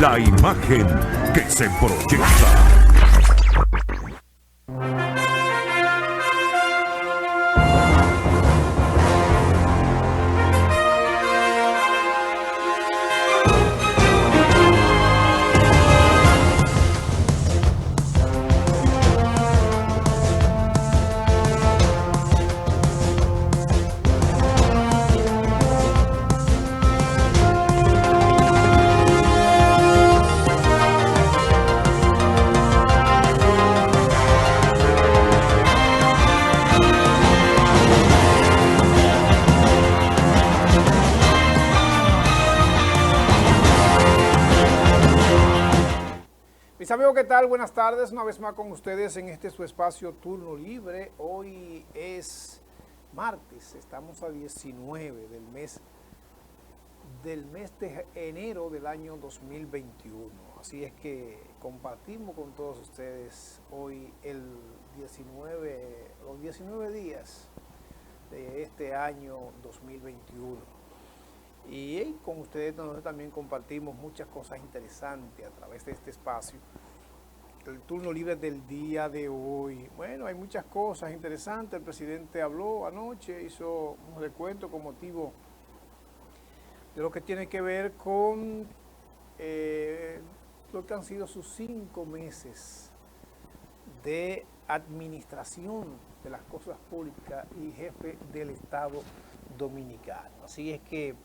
la imagen que se proyecta. Mis amigos, ¿qué tal? Buenas tardes, una vez más con ustedes en este su espacio Turno Libre. Hoy es martes, estamos a 19 del mes de enero del año 2021. Así es que compartimos con todos ustedes hoy los 19 días de este año 2021. Y con ustedes nosotros también compartimos muchas cosas interesantes a través de este espacio. El turno libre del día de hoy. Bueno, hay muchas cosas interesantes. El presidente habló anoche, hizo un recuento con motivo de lo que tiene que ver con lo que han sido sus 5 meses de administración de las cosas públicas y jefe del Estado Dominicano. Así es que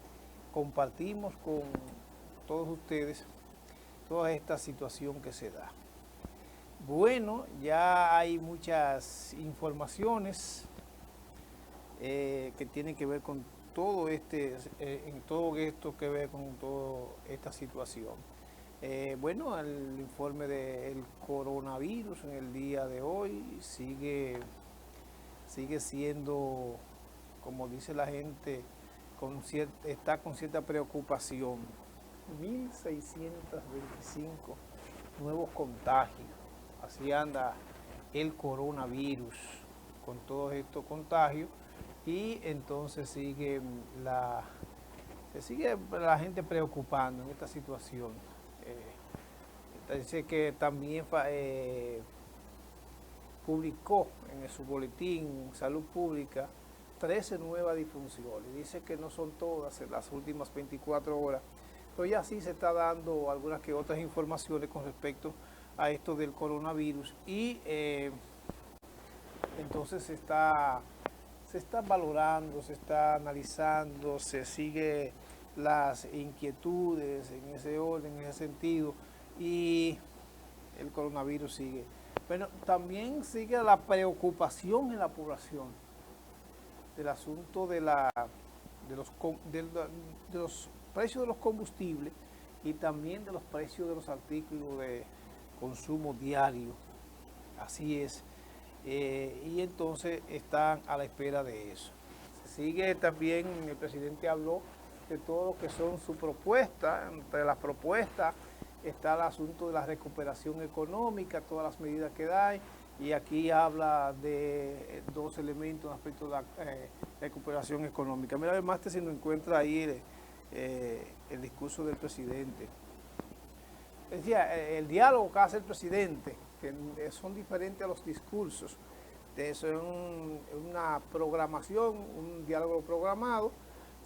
compartimos con todos ustedes toda esta situación que se da. Bueno, ya hay muchas informaciones que tienen que ver con todo en todo esto que ve con toda esta situación. Bueno, el informe del coronavirus en el día de hoy sigue siendo, como dice la gente, está con cierta preocupación. 1.625 nuevos contagios. Así anda el coronavirus con todos estos contagios, y entonces sigue la gente preocupando en esta situación. Dice que también publicó en su boletín Salud Pública 13 nuevas difunciones. Dice que no son todas en las últimas 24 horas, pero ya sí se está dando algunas que otras informaciones con respecto a esto del coronavirus, y entonces se está valorando, se está analizando, se sigue las inquietudes en ese orden, en ese sentido, y el coronavirus sigue. Bueno, también sigue la preocupación en la población del asunto de los precios de los combustibles y también de los precios de los artículos de consumo diario. Así es. Y entonces están a la espera de eso. Sigue también, el presidente habló de todo lo que son sus propuestas. Entre las propuestas está el asunto de la recuperación económica, todas las medidas que da, y aquí habla de dos elementos respecto de la recuperación económica. Mira, además si no encuentra ahí el discurso del presidente. Decía, el diálogo que hace el presidente, que son diferentes a los discursos. Eso es una programación, un diálogo programado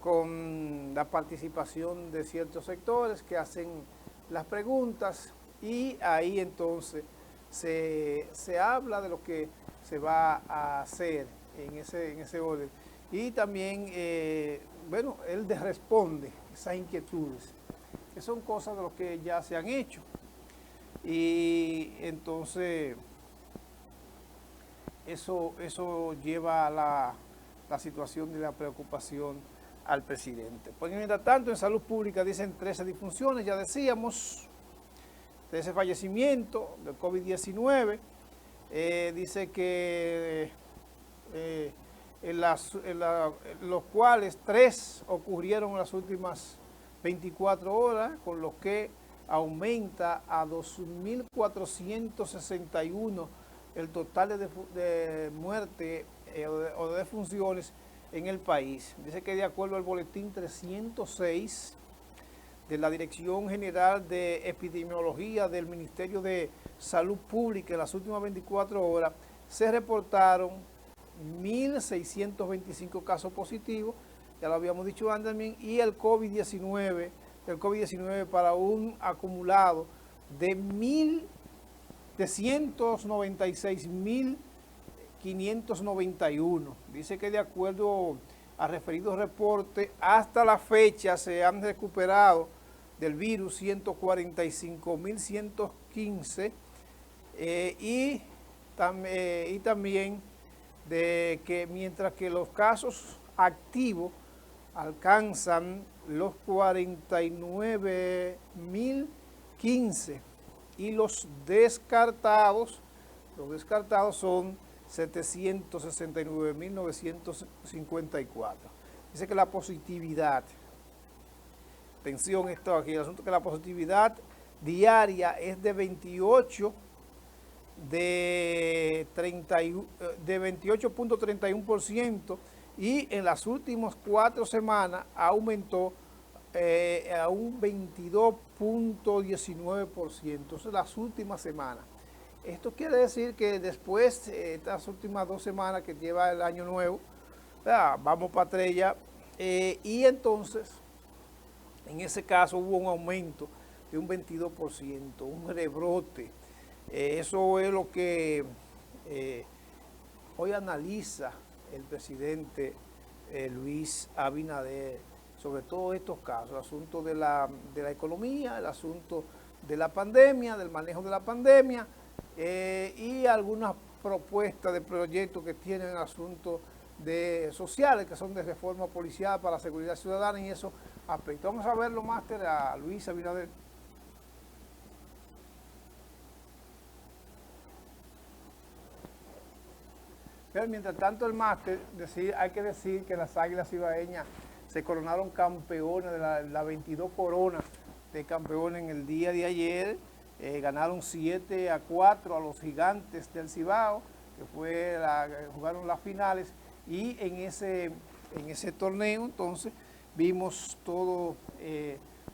con la participación de ciertos sectores que hacen las preguntas, y ahí entonces se habla de lo que se va a hacer en ese orden. Y también, bueno, él responde esas inquietudes, que son cosas de lo que ya se han hecho. Y entonces eso lleva a la situación de la preocupación al presidente. Pues mientras tanto, en salud pública dicen 13 disfunciones, ya decíamos, 13 fallecimientos del COVID-19. Dice que los cuales 3 ocurrieron en las últimas 24 horas, con lo que aumenta a 2.461 el total de muerte o de defunciones en el país. Dice que de acuerdo al boletín 306 de la Dirección General de Epidemiología del Ministerio de Salud Pública, en las últimas 24 horas se reportaron 1.625 casos positivos, ya lo habíamos dicho antes también, y el COVID-19 para un acumulado de 196.591. Dice que de acuerdo a referidos reportes, hasta la fecha se han recuperado del virus 145.115 y también de que mientras que los casos activos alcanzan los 49.015 y los descartados son 769.954. Dice que la positividad, atención esto aquí, el asunto que la positividad diaria es de 28.31% y en las últimas 4 semanas aumentó a un 22.19%. Eso es las últimas semanas. Esto quiere decir que después, estas últimas 2 semanas que lleva el año nuevo, vamos para atrás ya, y entonces, en ese caso hubo un aumento de un 22%, un rebrote. Eso es lo que hoy analiza el presidente Luis Abinader sobre todos estos casos, el asunto de la economía, el asunto de la pandemia, del manejo de la pandemia, y algunas propuestas de proyectos que tienen asuntos sociales, que son de reforma policial para la seguridad ciudadana y esos aspectos. Vamos a verlo, máster, a Luis Abinader. Pero mientras tanto el máster, hay que decir que las Águilas Cibaeñas se coronaron campeones de la 22 coronas de campeones en el día de ayer. Ganaron 7-4 a los Gigantes del Cibao, que jugaron las finales, y en ese torneo entonces vimos todo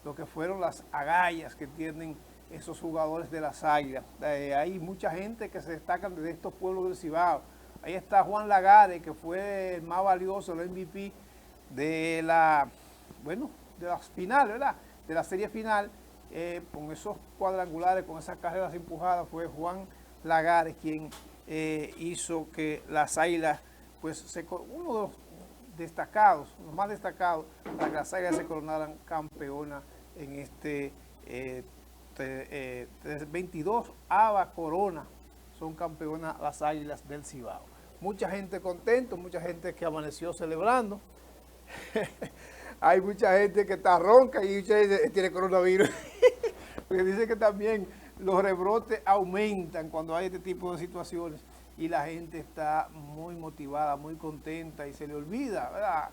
lo que fueron las agallas que tienen esos jugadores de las Águilas. Hay mucha gente que se destacan de estos pueblos del Cibao. Ahí está Juan Lagares, que fue el más valioso, el MVP de las finales, ¿verdad? De la serie final, con esos cuadrangulares, con esas carreras empujadas, fue Juan Lagares quien hizo que las Águilas, pues uno de los destacados, los más destacados, para que las Águilas se coronaran campeonas en este 22ª corona. Son campeonas las Águilas del Cibao. Mucha gente contenta, mucha gente que amaneció celebrando. Hay mucha gente que está ronca y mucha gente tiene coronavirus. Porque dice que también los rebrotes aumentan cuando hay este tipo de situaciones y la gente está muy motivada, muy contenta y se le olvida, ¿verdad?,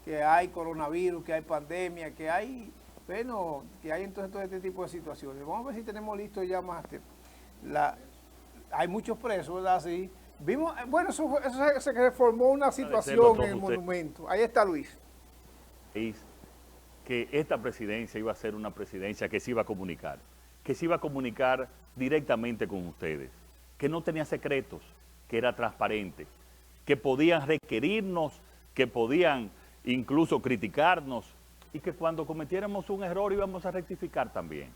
que hay coronavirus, que hay pandemia, que hay entonces todo este tipo de situaciones. Vamos a ver si tenemos listo ya, máster. Hay muchos presos, ¿verdad? Sí. Vimos, bueno, eso se reformó una situación en el monumento. Ahí está Luis. Que esta presidencia iba a ser una presidencia que se iba a comunicar directamente con ustedes, que no tenía secretos, que era transparente, que podían requerirnos, que podían incluso criticarnos y que cuando cometiéramos un error íbamos a rectificar también.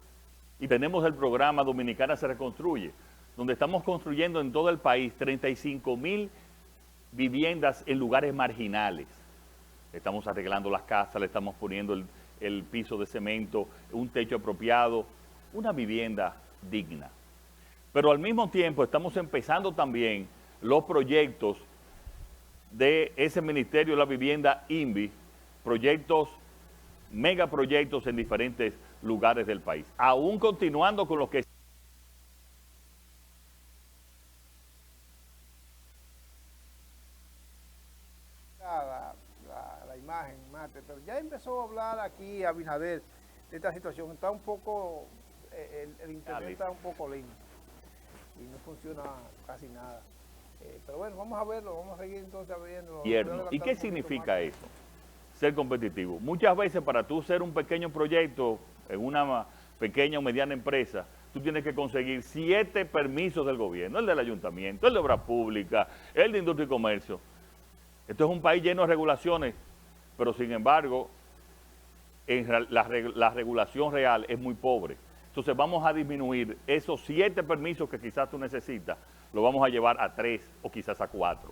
Y tenemos el programa Dominicana se reconstruye, donde estamos construyendo en todo el país 35.000 viviendas en lugares marginales. Estamos arreglando las casas, le estamos poniendo el piso de cemento, un techo apropiado, una vivienda digna. Pero al mismo tiempo estamos empezando también los proyectos de ese Ministerio de la Vivienda, INVI, megaproyectos en diferentes lugares del país. Aún continuando con los que... La imagen, mate, pero ya empezó a hablar aquí Abinader de esta situación. Está un poco, el internet está un poco lento y no funciona casi nada. Pero bueno, vamos a verlo, vamos a seguir entonces viendo. ¿Y qué significa eso? Ser competitivo. Muchas veces para tú ser un pequeño proyecto en una pequeña o mediana empresa, tú tienes que conseguir 7 permisos del gobierno, el del ayuntamiento, el de obra pública, el de industria y comercio. Esto es un país lleno de regulaciones, pero sin embargo, la regulación real es muy pobre. Entonces vamos a disminuir esos 7 permisos que quizás tú necesitas, lo vamos a llevar a 3 o quizás a 4.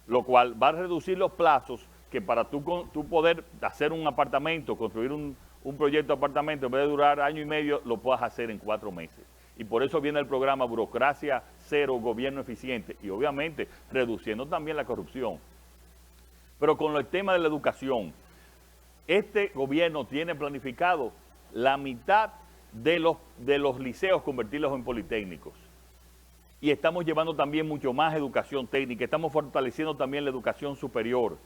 Lo cual va a reducir los plazos que para tú poder hacer un apartamento, construir un proyecto de apartamento, en vez de durar año y medio, lo puedas hacer en 4 meses. Y por eso viene el programa Burocracia Cero, Gobierno Eficiente, y obviamente reduciendo también la corrupción. Pero con el tema de la educación, este gobierno tiene planificado la mitad de los liceos convertirlos en politécnicos. Y estamos llevando también mucho más educación técnica, estamos fortaleciendo también la educación superior.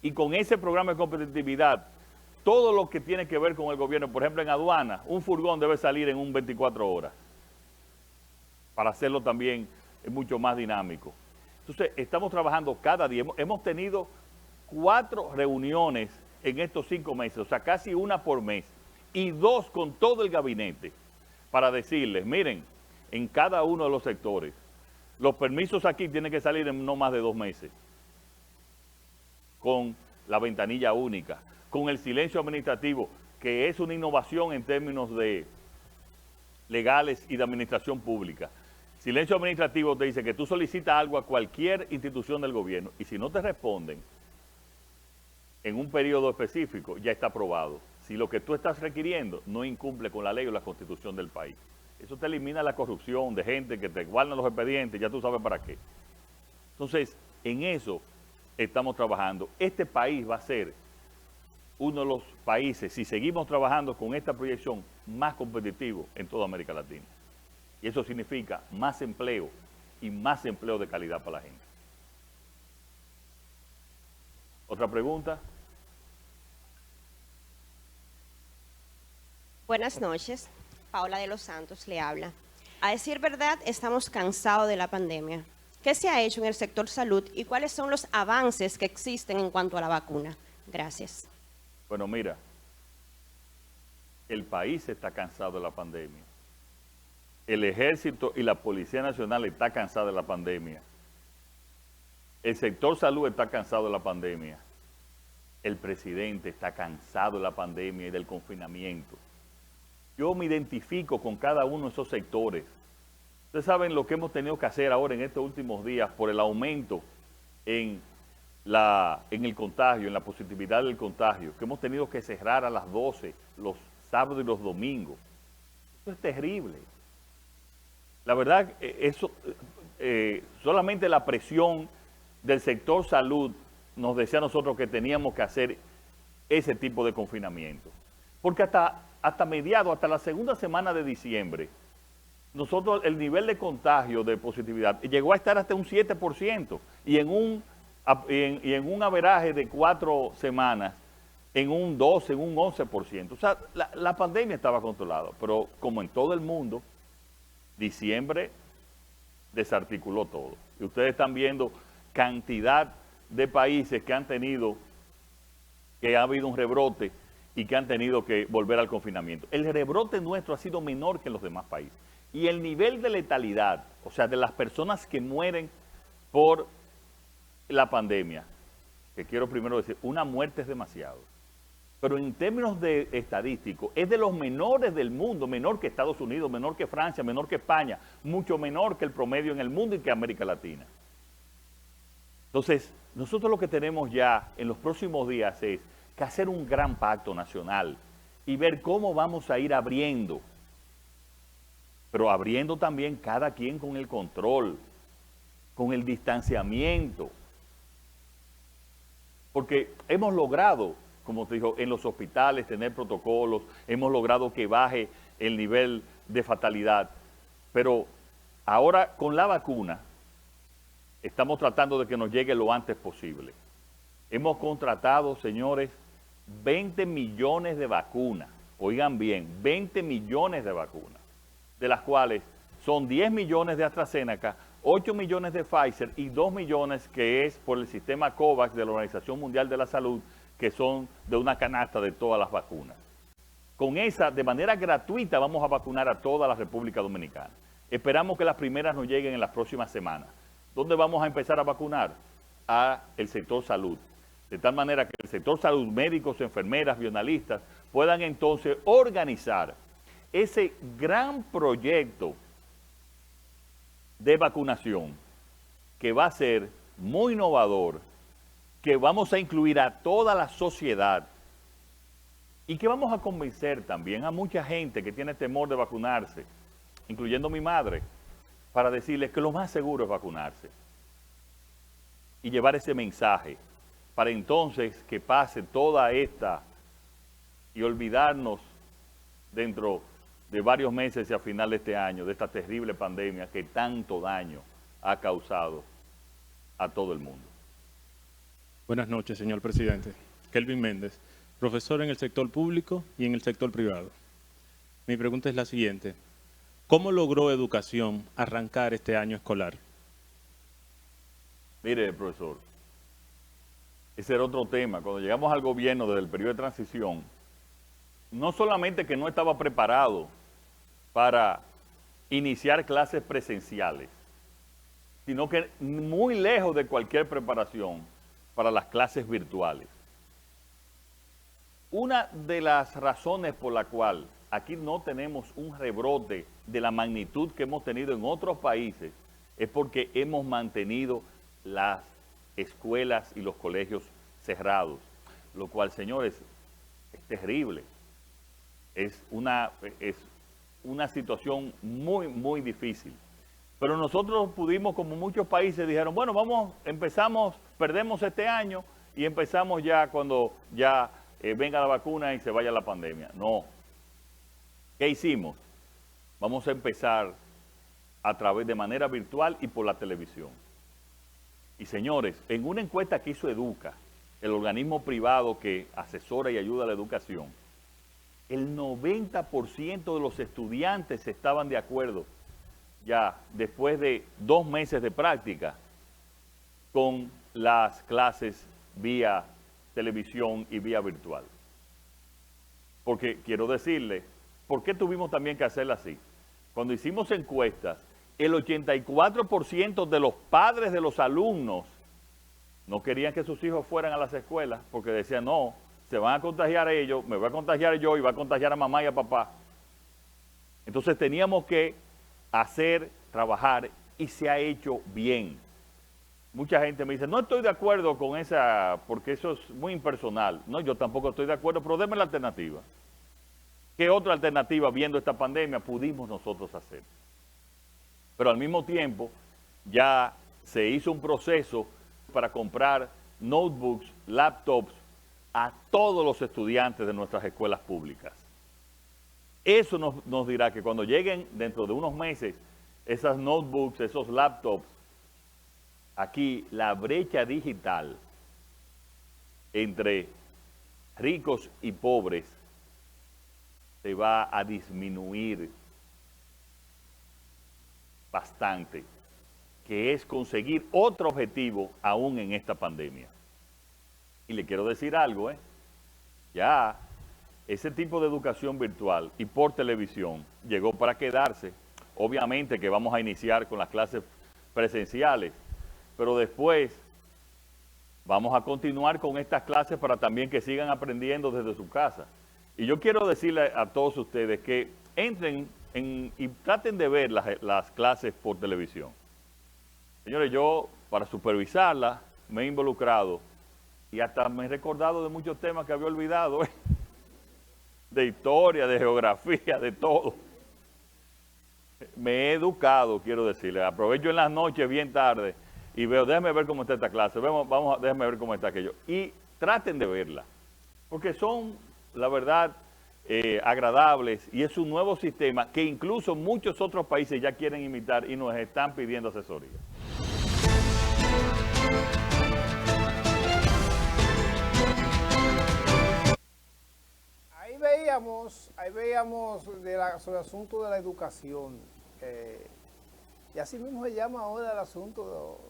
Y con ese programa de competitividad, todo lo que tiene que ver con el gobierno, por ejemplo en aduana, un furgón debe salir en un 24 horas, para hacerlo también mucho más dinámico. Entonces, estamos trabajando cada día, hemos tenido 4 reuniones en estos 5 meses, o sea, casi una por mes, y 2 con todo el gabinete, para decirles, miren, en cada uno de los sectores, los permisos aquí tienen que salir en no más de 2 meses, con la ventanilla única, con el silencio administrativo, que es una innovación en términos de legales y de administración pública. Silencio administrativo te dice que tú solicitas algo a cualquier institución del gobierno y si no te responden en un periodo específico, ya está aprobado. Si lo que tú estás requiriendo no incumple con la ley o la constitución del país. Eso te elimina la corrupción de gente que te guardan los expedientes, ya tú sabes para qué. Entonces, en eso estamos trabajando. Este país va a ser uno de los países, si seguimos trabajando con esta proyección, más competitivo en toda América Latina. Y eso significa más empleo y más empleo de calidad para la gente. ¿Otra pregunta? Buenas noches, Paola de los Santos le habla. A decir verdad, estamos cansados de la pandemia. ¿Qué se ha hecho en el sector salud y cuáles son los avances que existen en cuanto a la vacuna? Gracias. Bueno, mira, el país está cansado de la pandemia. El Ejército y la Policía Nacional está cansada de la pandemia. El sector salud está cansado de la pandemia. El presidente está cansado de la pandemia y del confinamiento. Yo me identifico con cada uno de esos sectores. Ustedes saben lo que hemos tenido que hacer ahora en estos últimos días por el aumento en el contagio, en la positividad del contagio, que hemos tenido que cerrar a las 12 los sábados y los domingos. Eso es terrible. La verdad, solamente la presión del sector salud nos decía a nosotros que teníamos que hacer ese tipo de confinamiento. Porque hasta mediados, hasta la segunda semana de diciembre, nosotros el nivel de contagio, de positividad, llegó a estar hasta un 7%, y en un averaje de 4 semanas, en un 12, en un 11%. O sea, la pandemia estaba controlada, pero como en todo el mundo, diciembre desarticuló todo. Y ustedes están viendo cantidad de países que ha habido un rebrote y que han tenido que volver al confinamiento. El rebrote nuestro ha sido menor que en los demás países. Y el nivel de letalidad, o sea, de las personas que mueren por la pandemia, que quiero primero decir, una muerte es demasiado. Pero en términos de estadístico, es de los menores del mundo, menor que Estados Unidos, menor que Francia, menor que España, mucho menor que el promedio en el mundo y que América Latina. Entonces, nosotros lo que tenemos ya en los próximos días es que hacer un gran pacto nacional y ver cómo vamos a ir abriendo, pero abriendo también cada quien con el control, con el distanciamiento, porque hemos logrado, como te digo, en los hospitales tener protocolos, hemos logrado que baje el nivel de fatalidad, pero ahora con la vacuna estamos tratando de que nos llegue lo antes posible. Hemos contratado, señores, 20 millones de vacunas, oigan bien, 20 millones de vacunas, de las cuales son 10 millones de AstraZeneca, 8 millones de Pfizer y 2 millones que es por el sistema COVAX de la Organización Mundial de la Salud, que son de una canasta de todas las vacunas. Con esa, de manera gratuita, vamos a vacunar a toda la República Dominicana. Esperamos que las primeras nos lleguen en las próximas semanas. ¿Dónde vamos a empezar a vacunar? A el sector salud. De tal manera que el sector salud, médicos, enfermeras, bioanalistas, puedan entonces organizar ese gran proyecto de vacunación que va a ser muy innovador, que vamos a incluir a toda la sociedad y que vamos a convencer también a mucha gente que tiene temor de vacunarse, incluyendo mi madre, para decirles que lo más seguro es vacunarse y llevar ese mensaje para entonces que pase toda esta y olvidarnos dentro de varios meses y a final de este año de esta terrible pandemia que tanto daño ha causado a todo el mundo. Buenas noches, señor presidente. Kelvin Méndez, profesor en el sector público y en el sector privado. Mi pregunta es la siguiente. ¿Cómo logró Educación arrancar este año escolar? Mire, profesor, ese era otro tema. Cuando llegamos al gobierno desde el periodo de transición, no solamente que no estaba preparado para iniciar clases presenciales, sino que muy lejos de cualquier preparación para las clases virtuales. Una de las razones por la cual aquí no tenemos un rebrote de la magnitud que hemos tenido en otros países es porque hemos mantenido las escuelas y los colegios cerrados, lo cual, señores, es terrible. Es una situación muy, muy difícil. Pero nosotros pudimos, como muchos países, dijeron, bueno, perdemos este año y empezamos ya cuando ya venga la vacuna y se vaya la pandemia. No. ¿Qué hicimos? Vamos a empezar a través de manera virtual y por la televisión. Y señores, en una encuesta que hizo Educa, el organismo privado que asesora y ayuda a la educación, el 90% de los estudiantes estaban de acuerdo ya después de 2 meses de práctica con las clases vía televisión y vía virtual. Porque quiero decirle, ¿por qué tuvimos también que hacerla así? Cuando hicimos encuestas, el 84% de los padres de los alumnos no querían que sus hijos fueran a las escuelas porque decían, no, se van a contagiar ellos, me voy a contagiar yo y va a contagiar a mamá y a papá. Entonces teníamos que trabajar y se ha hecho bien. Mucha gente me dice, no estoy de acuerdo con esa, porque eso es muy impersonal. No, yo tampoco estoy de acuerdo, pero déme la alternativa. ¿Qué otra alternativa, viendo esta pandemia, pudimos nosotros hacer? Pero al mismo tiempo, ya se hizo un proceso para comprar notebooks, laptops, a todos los estudiantes de nuestras escuelas públicas. Eso nos dirá que cuando lleguen dentro de unos meses esas notebooks, esos laptops, aquí la brecha digital entre ricos y pobres se va a disminuir bastante, que es conseguir otro objetivo aún en esta pandemia. Y le quiero decir algo, ya ese tipo de educación virtual y por televisión llegó para quedarse. Obviamente que vamos a iniciar con las clases presenciales, pero después vamos a continuar con estas clases para también que sigan aprendiendo desde su casa. Y yo quiero decirle a todos ustedes que entren y traten de ver las clases por televisión. Señores, yo para supervisarlas me he involucrado y hasta me he recordado de muchos temas que había olvidado, de historia, de geografía, de todo. Me he educado, quiero decirle. Aprovecho en las noches bien tarde y veo, déjeme ver cómo está esta clase, déjeme ver cómo está aquello. Y traten de verla, porque son, la verdad, agradables y es un nuevo sistema que incluso muchos otros países ya quieren imitar y nos están pidiendo asesoría. Ahí veíamos sobre el asunto de la educación. Y así mismo se llama ahora el asunto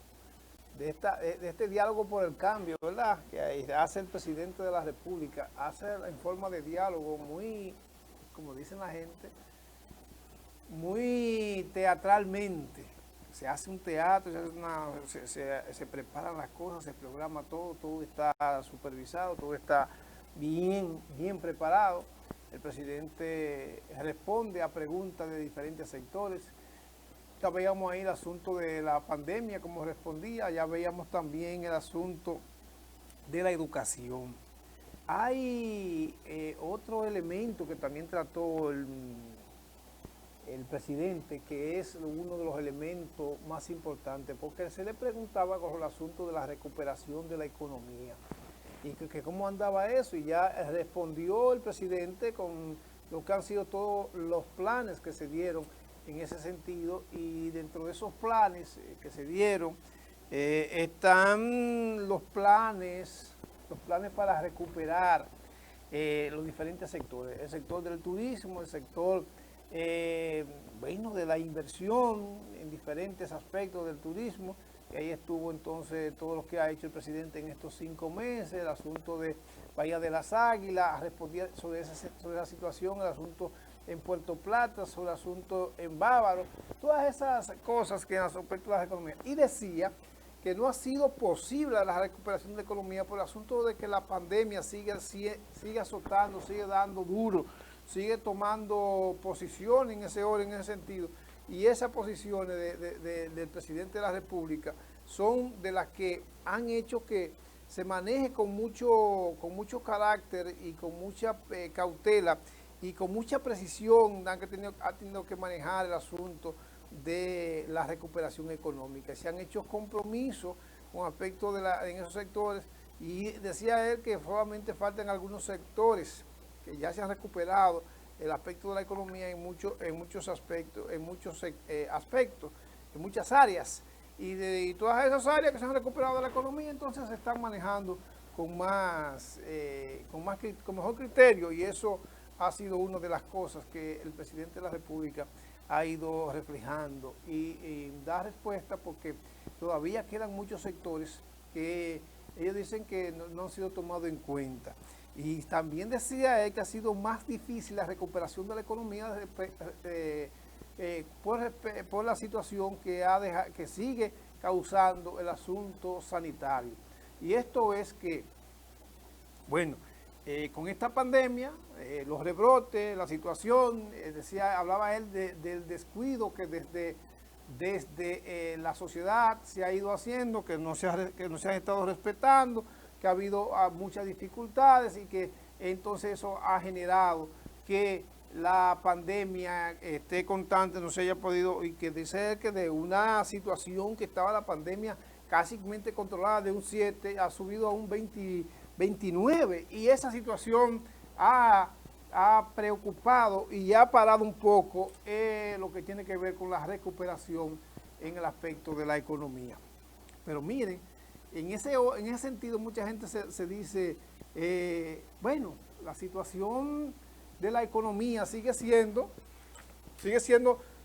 de este diálogo por el cambio, ¿verdad? Que hace el presidente de la República, hace en forma de diálogo muy dicen la gente, muy teatralmente. Se hace un teatro, se preparan las cosas, se programa todo, todo está supervisado, todo está bien preparado. El presidente responde a preguntas de diferentes sectores. Ya veíamos ahí el asunto de la pandemia, como respondía, ya veíamos también el asunto de la educación. Hay otro elemento que también trató el presidente, que es uno de los elementos más importantes, porque se le preguntaba con el asunto de la recuperación de la economía y que cómo andaba eso, y ya respondió el presidente con lo que han sido todos los planes que se dieron en ese sentido, y dentro de esos planes que se dieron están los planes para recuperar los diferentes sectores, el sector del turismo, el sector de la inversión en diferentes aspectos del turismo, que ahí estuvo entonces todo lo que ha hecho el presidente en estos 5 meses, el asunto de Bahía de las Águilas, respondía sobre la situación, el asunto en Puerto Plata, sobre el asunto en Bávaro, todas esas cosas que en aspecto de la economía. Y decía que no ha sido posible la recuperación de la economía por el asunto de que la pandemia sigue azotando, sigue dando duro, sigue tomando posiciones en ese orden, en ese sentido. Y esas posiciones del presidente de la República son de las que han hecho que se maneje con mucho carácter y con mucha cautela y con mucha precisión. Ha tenido que manejar el asunto de la recuperación económica. Se han hecho compromisos con aspecto en esos sectores, y decía él que solamente faltan algunos sectores que ya se han recuperado el aspecto de la economía en muchos aspectos, en muchas áreas, y todas esas áreas que se han recuperado de la economía entonces se están manejando con mejor criterio, y eso ha sido una de las cosas que el presidente de la República ha ido reflejando y da respuesta, porque todavía quedan muchos sectores que ellos dicen que no han sido tomados en cuenta. Y también decía él que ha sido más difícil la recuperación de la economía por la situación que sigue causando el asunto sanitario. Y esto es que, bueno, con esta pandemia, los rebrotes, la situación, hablaba él del descuido que desde la sociedad se ha ido haciendo, que no se han estado respetando, que ha habido muchas dificultades, y que entonces eso ha generado que la pandemia esté constante, no se haya podido, y que dice que de una situación que estaba la pandemia casi controlada de un 7, ha subido a un 29, y esa situación ha preocupado y ha parado un poco lo que tiene que ver con la recuperación en el aspecto de la economía. Pero miren, en ese sentido mucha gente se dice, bueno, la situación de la economía sigue siendo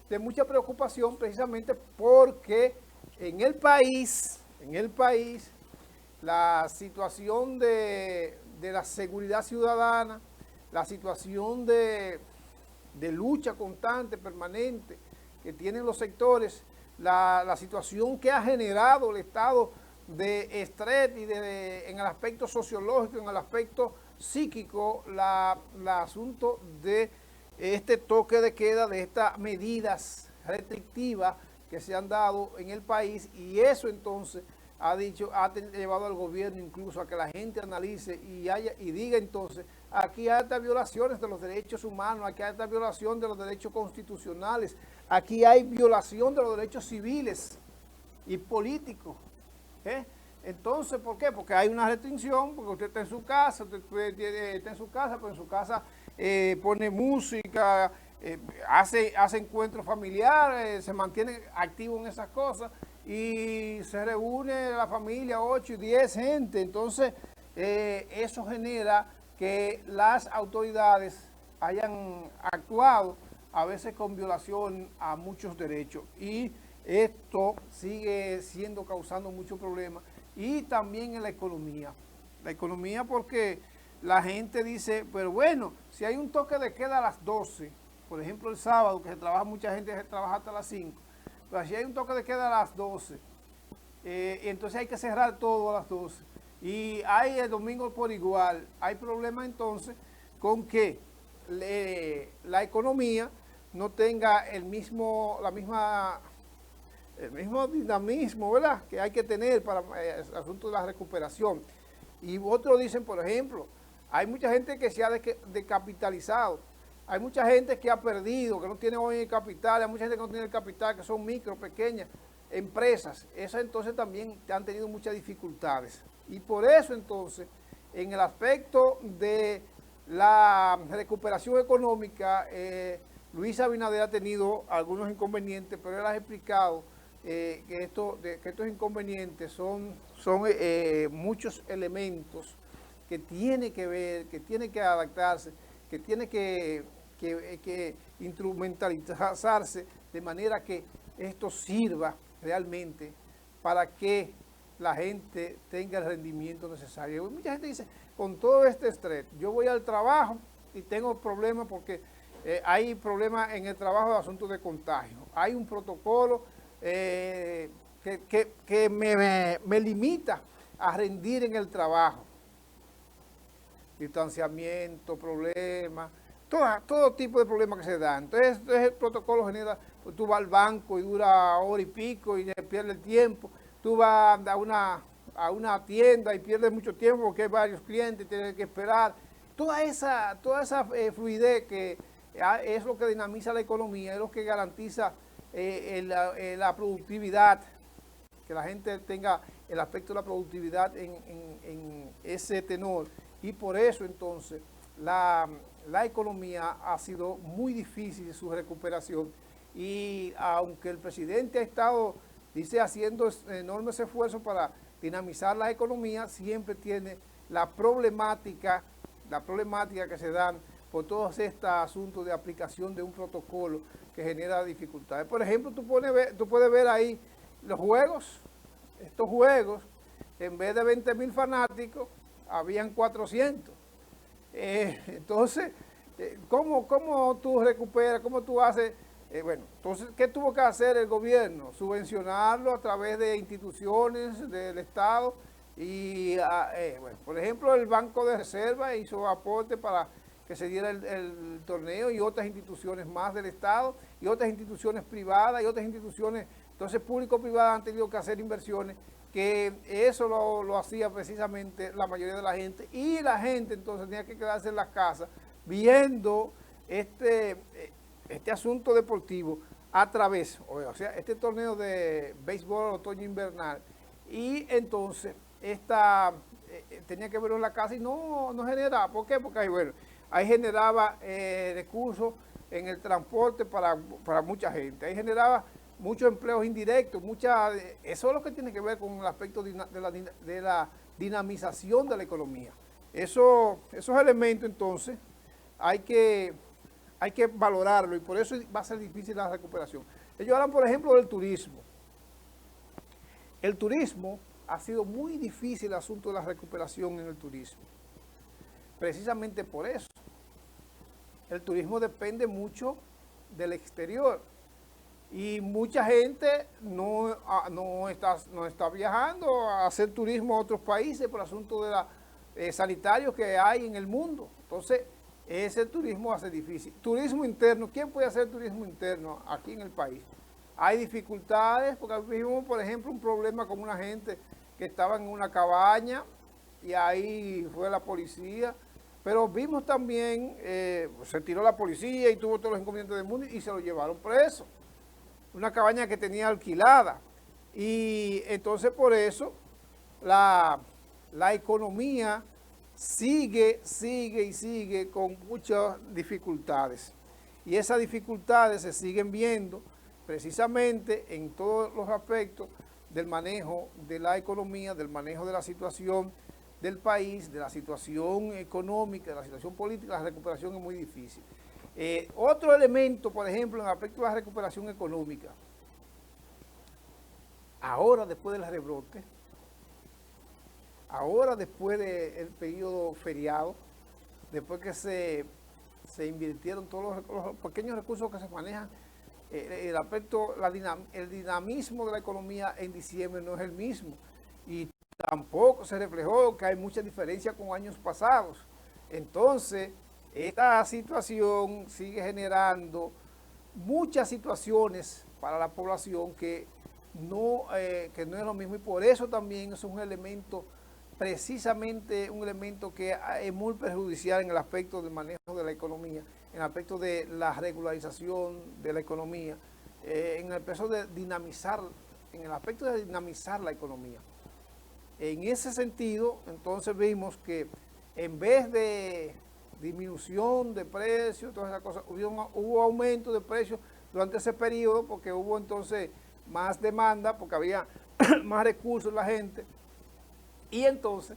de mucha preocupación, precisamente porque en el país, la situación de la seguridad ciudadana, la situación de lucha constante, permanente, que tienen los sectores, la situación que ha generado el estado de estrés y en el aspecto sociológico, en el aspecto psíquico, el asunto de este toque de queda, de estas medidas restrictivas que se han dado en el país, y eso entonces ha llevado al gobierno incluso a que la gente analice y diga entonces, aquí hay estas violaciones de los derechos humanos, aquí hay esta violación de los derechos constitucionales, aquí hay violación de los derechos civiles y políticos. Entonces, ¿por qué? Porque hay una restricción, porque usted está en su casa, pero en su casa pone música, hace encuentros familiares, se mantiene activo en esas cosas, y se reúne la familia, 8 y 10 gente. Entonces, eso genera que las autoridades hayan actuado a veces con violación a muchos derechos, y esto sigue causando muchos problemas, y también en la economía. La economía, porque la gente dice, pero bueno, si hay un toque de queda a las 12, por ejemplo el sábado, que se trabaja, mucha gente se trabaja hasta las 5, pero si hay un toque de queda a las 12, entonces hay que cerrar todo a las 12, y hay el domingo por igual, hay problemas entonces con que la economía no tenga el mismo dinamismo, ¿verdad?, que hay que tener para el asunto de la recuperación. Y otros dicen, por ejemplo, hay mucha gente que se ha descapitalizado, hay mucha gente que ha perdido, que no tiene hoy el capital, hay mucha gente que no tiene el capital, que son micro, pequeñas empresas. Esas entonces también han tenido muchas dificultades. Y por eso entonces, en el aspecto de la recuperación económica, Luis Abinader ha tenido algunos inconvenientes, pero él ha explicado que estos inconvenientes son muchos elementos que tiene que ver, que tiene que adaptarse, que tiene que instrumentalizarse de manera que esto sirva realmente para que la gente tenga el rendimiento necesario. Mucha gente dice, con todo este estrés, yo voy al trabajo y tengo problemas porque hay problemas en el trabajo de asuntos de contagio. Hay un protocolo que me limita a rendir en el trabajo. Distanciamiento, problemas, todo tipo de problemas que se dan. Entonces el protocolo genera, pues tú vas al banco y dura hora y pico y pierde el tiempo. Tú vas a una tienda y pierdes mucho tiempo porque hay varios clientes, tienes que esperar. Toda esa fluidez que es lo que dinamiza la economía, es lo que garantiza la productividad, que la gente tenga el aspecto de la productividad en ese tenor. Y por eso entonces la economía ha sido muy difícil su recuperación. Y aunque el presidente ha estado, dice, haciendo enormes esfuerzos para dinamizar la economía, siempre tiene la problemática que se dan por todos estos asuntos de aplicación de un protocolo que genera dificultades. Por ejemplo, tú puedes ver ahí los juegos, estos juegos, en vez de 20,000 fanáticos, habían 400. Entonces, ¿cómo tú recuperas? ¿Cómo tú haces? Bueno, entonces, ¿qué tuvo que hacer el gobierno? Subvencionarlo a través de instituciones del Estado. Y, bueno, por ejemplo, el Banco de Reserva hizo aporte para que se diera el torneo, y otras instituciones más del Estado, y otras instituciones privadas, y otras instituciones, entonces público-privadas han tenido que hacer inversiones, que eso lo hacía precisamente la mayoría de la gente, y la gente entonces tenía que quedarse en las casas viendo este asunto deportivo a través, o sea, este torneo de béisbol otoño-invernal, y entonces tenía que verlo en la casa y no generaba. ¿Por qué? Porque ahí generaba recursos en el transporte para mucha gente, ahí generaba muchos empleos indirectos, eso es lo que tiene que ver con el aspecto de la dinamización de la economía. Esos elementos entonces hay que valorarlo, y por eso va a ser difícil la recuperación. Ellos hablan, por ejemplo, del turismo. El turismo ha sido muy difícil el asunto de la recuperación en el turismo. Precisamente por eso. El turismo depende mucho del exterior. Y mucha gente no está viajando a hacer turismo a otros países por asunto de sanitarios que hay en el mundo. Entonces, ese turismo hace difícil. Turismo interno, ¿quién puede hacer turismo interno aquí en el país? Hay dificultades, porque vimos, por ejemplo, un problema con una gente que estaba en una cabaña y ahí fue la policía. Pero vimos también, se tiró la policía y tuvo todos los inconvenientes del mundo y se lo llevaron preso. Una cabaña que tenía alquilada. Y entonces por eso la economía sigue con muchas dificultades. Y esas dificultades se siguen viendo precisamente en todos los aspectos del manejo de la economía, del manejo de la situación del país, de la situación económica, de la situación política. La recuperación es muy difícil. Otro elemento, por ejemplo, en el aspecto de la recuperación económica, ahora después del rebrote, ahora después del periodo feriado, después que se invirtieron todos los pequeños recursos que se manejan, el aspecto, el dinamismo de la economía en diciembre no es el mismo. Y tampoco se reflejó que hay mucha diferencia con años pasados. Entonces, esta situación sigue generando muchas situaciones para la población que no es lo mismo, y por eso también es un elemento, precisamente un elemento que es muy perjudicial en el aspecto del manejo de la economía, en el aspecto de la regularización de la economía, en el aspecto de dinamizar la economía. En ese sentido, entonces vimos que en vez de disminución de precios, todas esas cosas, hubo aumento de precios durante ese periodo, porque hubo entonces más demanda, porque había más recursos la gente, y entonces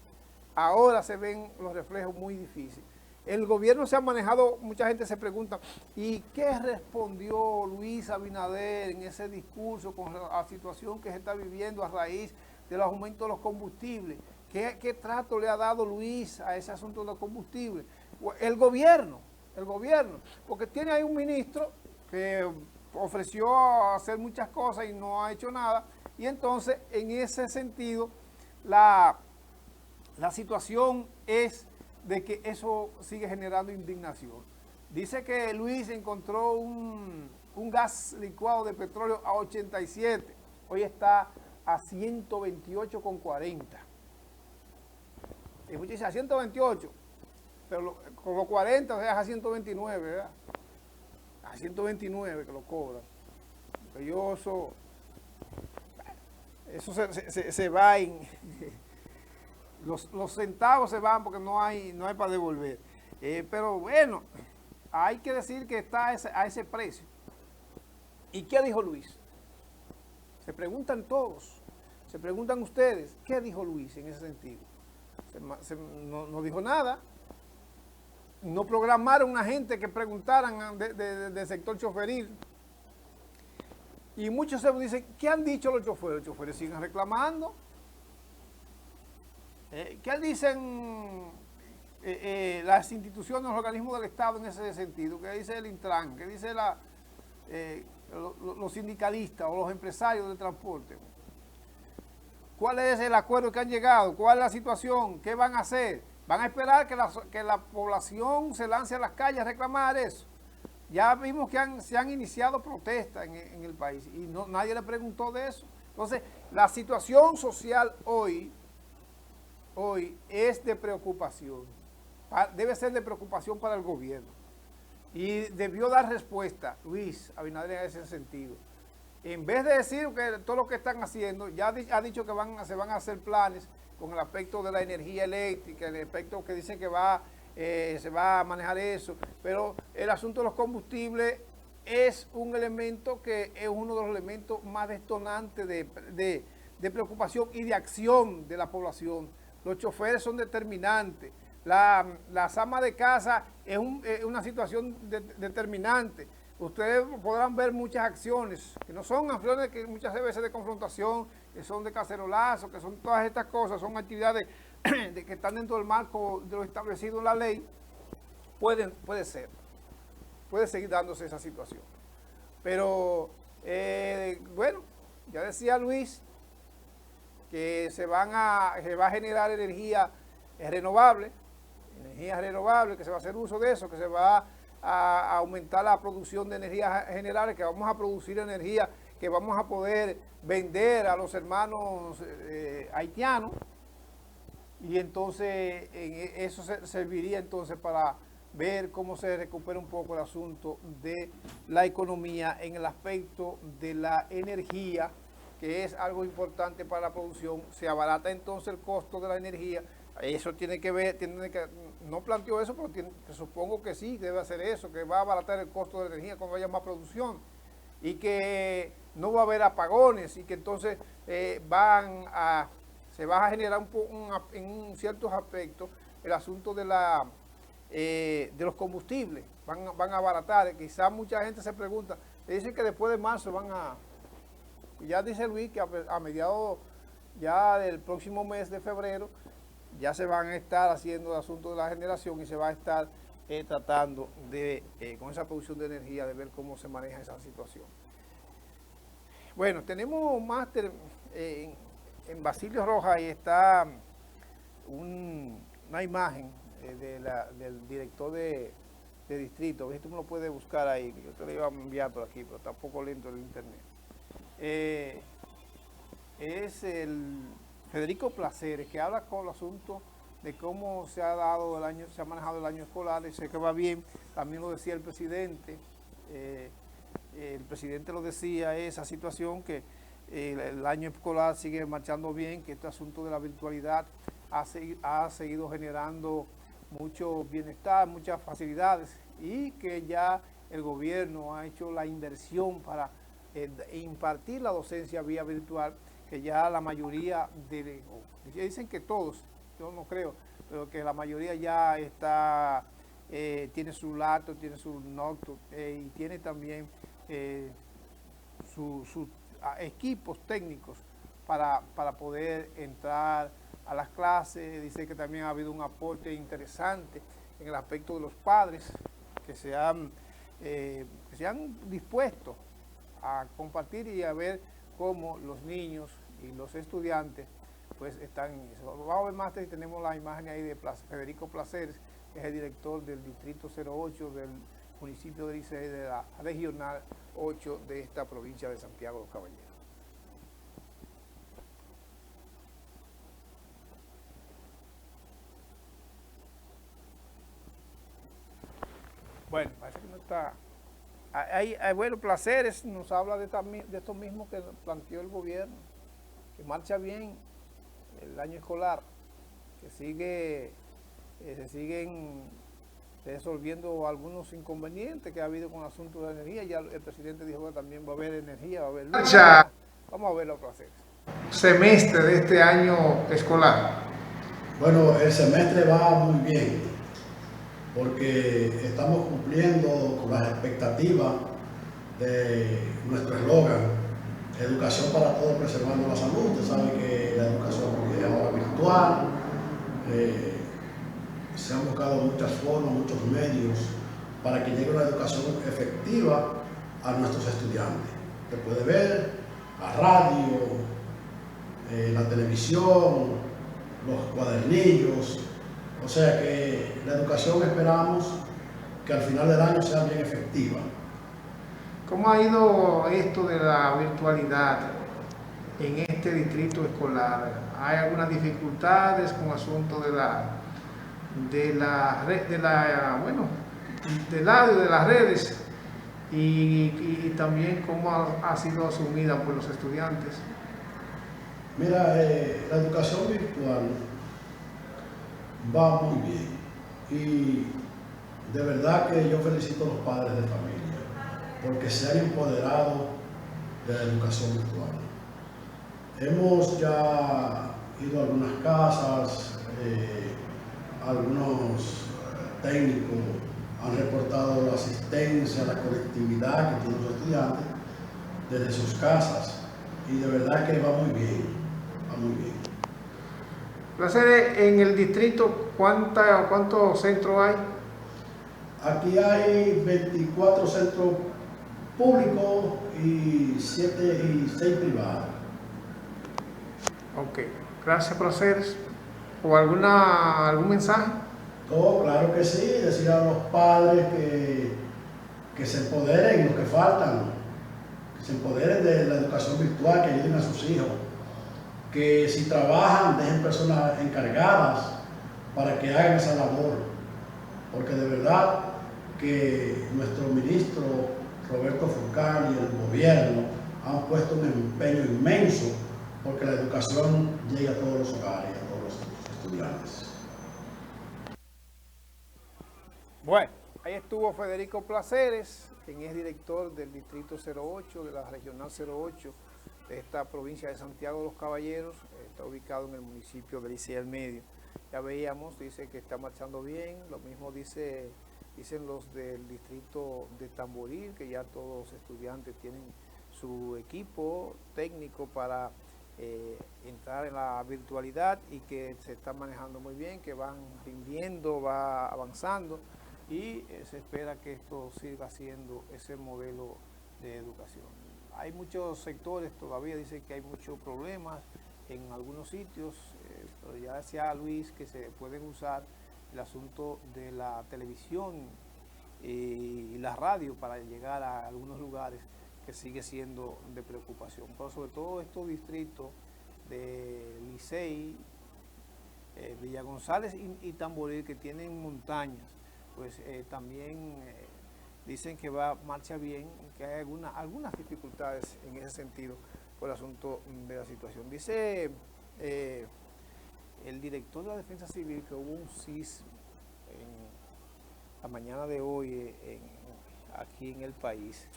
ahora se ven los reflejos muy difíciles. El gobierno se ha manejado, mucha gente se pregunta, ¿y qué respondió Luis Abinader en ese discurso con la situación que se está viviendo a raíz del aumento de los combustibles? ¿Qué trato le ha dado Luis a ese asunto de los combustibles? El gobierno, porque tiene ahí un ministro que ofreció hacer muchas cosas y no ha hecho nada, y entonces en ese sentido la situación es de que eso sigue generando indignación. Dice que Luis encontró un gas licuado de petróleo a 87, hoy está a 128,40. Y muchos dicen a 128, pero con los 40 o sea, a 129, ¿verdad? A 129 que lo cobran. Pero eso se va en... Los centavos se van porque no hay para devolver. Pero bueno, hay que decir que está a ese precio. ¿Y qué dijo Luis? Se preguntan todos, se preguntan ustedes, ¿qué dijo Luis en ese sentido? No dijo nada. No programaron una gente que preguntaran del sector choferil. Y muchos se dicen, ¿qué han dicho los choferes? Los choferes siguen reclamando. ¿Qué dicen las instituciones, los organismos del Estado en ese sentido? ¿Qué dice el Intran? ¿Qué dice los sindicalistas o los empresarios del transporte? ¿Cuál es el acuerdo que han llegado? ¿Cuál es la situación? ¿Qué van a hacer? ¿Van a esperar que la población se lance a las calles a reclamar eso? Ya vimos que se han iniciado protestas en el país y nadie le preguntó de eso. Entonces, la situación social hoy es de preocupación. Debe ser de preocupación para el gobierno. Y debió dar respuesta Luis Abinader en ese sentido. En vez de decir que todo lo que están haciendo, ya ha dicho que se van a hacer planes con el aspecto de la energía eléctrica, el aspecto que dicen que se va a manejar eso, pero el asunto de los combustibles es un elemento que es uno de los elementos más detonantes de preocupación y de acción de la población. Los choferes son determinantes, las amas de casa es una situación determinante. Ustedes podrán ver muchas acciones, que no son acciones que muchas veces de confrontación, que son de cacerolazo, que son todas estas cosas, son actividades que están dentro del marco de lo establecido en la ley. Puede seguir dándose esa situación. Pero, bueno, ya decía Luis que se va a generar energía renovable, que se va a hacer uso de eso, que se va a aumentar la producción de energía general, que vamos a producir energía que vamos a poder vender a los hermanos haitianos, y entonces eso serviría entonces para ver cómo se recupera un poco el asunto de la economía en el aspecto de la energía, que es algo importante para la producción. Se abarata entonces el costo de la energía. Eso tiene que ver, no planteó eso, pero supongo que sí, debe hacer eso, que va a abaratar el costo de la energía cuando haya más producción, y que no va a haber apagones, y que entonces se va a generar en ciertos aspectos el asunto de los combustibles, van a abaratar. Quizás mucha gente se pregunta, dicen que después de marzo ya dice Luis que a mediados ya del próximo mes de febrero ya se van a estar haciendo el asunto de la generación y se va a estar tratando de, con esa producción de energía, de ver cómo se maneja esa situación. Bueno, tenemos un máster en Basilio Rojas y está una imagen del director de distrito. A ver si tú me lo puedes buscar ahí, que yo te lo iba a enviar por aquí, pero está un poco lento el internet. Es el Federico Placeres, que habla con el asunto de cómo se ha dado el año, se ha manejado el año escolar, y sé que va bien. También lo decía el presidente lo decía, esa situación que el año escolar sigue marchando bien, que este asunto de la virtualidad ha seguido generando mucho bienestar, muchas facilidades, y que ya el gobierno ha hecho la inversión para impartir la docencia vía virtual, que ya la mayoría dicen que todos, yo no creo, pero que la mayoría ya está, tiene su laptop, tiene su notebook y tiene también sus equipos técnicos para poder entrar a las clases. Dice que también ha habido un aporte interesante en el aspecto de los padres que se han dispuesto a compartir y a ver cómo los niños y los estudiantes pues están en eso. Vamos a ver más y tenemos la imagen ahí de Federico Placeres, que es el director del Distrito 08 del municipio de Licey, de la Regional 8 de esta provincia de Santiago de los Caballeros. Bueno, parece que no está. Bueno, Placeres nos habla de esto mismo que planteó el gobierno, que marcha bien el año escolar, que se siguen resolviendo algunos inconvenientes que ha habido con el asunto de la energía. Ya el presidente dijo que también va a haber energía, va a haber luz. Vamos a verlo, Placeres. Semestre de este año escolar. Bueno, el semestre va muy bien, porque estamos cumpliendo con las expectativas de nuestro eslogan, educación para todos preservando la salud. Usted sabe que la educación es ahora virtual, se han buscado muchas formas, muchos medios para que llegue una educación efectiva a nuestros estudiantes. Se puede ver la radio, la televisión, los cuadernillos. O sea que la educación esperamos que al final del año sea bien efectiva. ¿Cómo ha ido esto de la virtualidad en este distrito escolar? ¿Hay algunas dificultades con el asunto del audio de las redes y también cómo ha sido asumida por los estudiantes? Mira, la educación virtual va muy bien y de verdad que yo felicito a los padres de familia porque se han empoderado de la educación virtual. Hemos ya ido a algunas casas, algunos técnicos han reportado la asistencia, la conectividad que tienen los estudiantes desde sus casas y de verdad que va muy bien, va muy bien. Placeres, en el distrito, ¿cuántos centros hay? Aquí hay 24 centros públicos y 6 privados. Ok, gracias, Placeres. ¿O algún mensaje? Oh, claro que sí, decir a los padres que se empoderen, los que faltan, que se empoderen de la educación virtual, que ayuden a sus hijos, que si trabajan dejen personas encargadas para que hagan esa labor, porque de verdad que nuestro ministro Roberto Fulcán y el gobierno han puesto un empeño inmenso porque la educación llegue a todos los hogares, a todos los estudiantes. Bueno, ahí estuvo Federico Placeres, quien es director del Distrito 08, de la Regional 08, de esta provincia de Santiago de los Caballeros. Está ubicado en el municipio de Licey al Medio. Ya veíamos, dice que está marchando bien, lo mismo dicen los del distrito de Tamboril, que ya todos los estudiantes tienen su equipo técnico para entrar en la virtualidad y que se está manejando muy bien, que van rindiendo, va avanzando y se espera que esto siga siendo ese modelo de educación. Hay muchos sectores, todavía dicen que hay muchos problemas en algunos sitios, pero ya decía Luis que se pueden usar el asunto de la televisión y la radio para llegar a algunos lugares que sigue siendo de preocupación, pero sobre todo estos distritos de Licey, Villa González y Tamboril, que tienen montañas, pues también dicen que marcha bien, que hay algunas dificultades en ese sentido por el asunto de la situación. Dice el director de la Defensa Civil que hubo un sismo la mañana de hoy aquí en el país.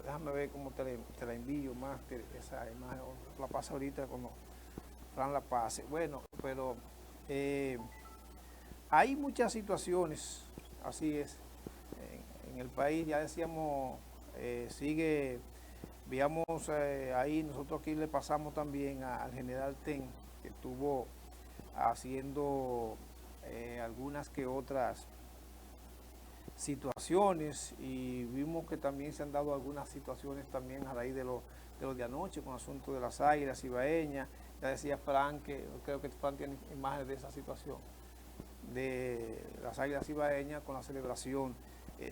Déjame ver cómo te la envío más, esa imagen, la pasa ahorita cuando Fran la pase. Bueno, pero hay muchas situaciones, así es, en el país. Ya decíamos, veíamos ahí, nosotros aquí le pasamos también al general Ten, que estuvo haciendo algunas que otras situaciones, y vimos que también se han dado algunas situaciones también a raíz de lo de anoche con el asunto de las Águilas Ibaeñas. Ya decía Fran, que creo que Fran tiene imágenes de esa situación de las Águilas Ibaeñas con la celebración.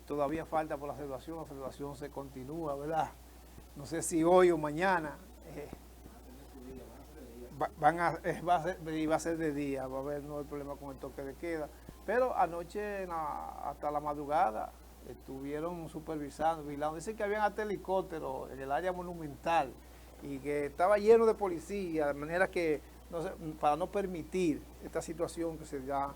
Todavía falta por la celebración se continúa, ¿verdad? No sé si hoy o mañana va a ser de día, va a haber no hay problema con el toque de queda. Pero anoche hasta la madrugada estuvieron supervisando, vigilando. Dicen que habían hasta helicópteros en el área monumental y que estaba lleno de policía, de manera que para no permitir esta situación que se da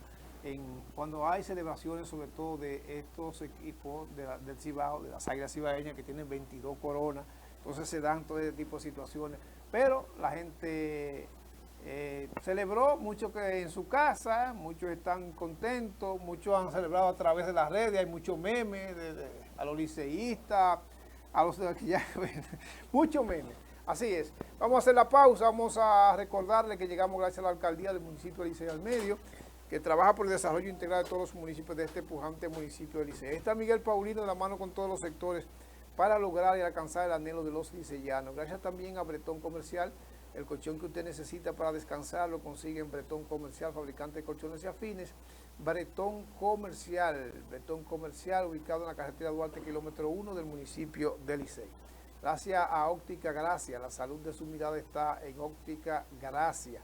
cuando hay celebraciones, sobre todo de estos equipos del Cibao, de las Águilas Cibaeñas, que tienen 22 coronas. Entonces se dan todo este tipo de situaciones. Pero la gente celebró, muchos que en su casa, muchos están contentos, muchos han celebrado a través de las redes, hay muchos memes a los liceístas, a los que ya muchos memes. Así es. Vamos a hacer la pausa, vamos a recordarle que llegamos gracias a la alcaldía del municipio de Licey al Medio, que trabaja por el desarrollo integral de todos los municipios de este pujante municipio de Licey. Está Miguel Paulino de la mano con todos los sectores para lograr y alcanzar el anhelo de los liceyanos. Gracias también a Bretón Comercial. El colchón que usted necesita para descansar lo consigue en Bretón Comercial, fabricante de colchones y afines. Bretón Comercial, ubicado en la carretera Duarte, kilómetro 1 del municipio de Licey. Gracias a Óptica Gracia, la salud de su mirada está en Óptica Gracia.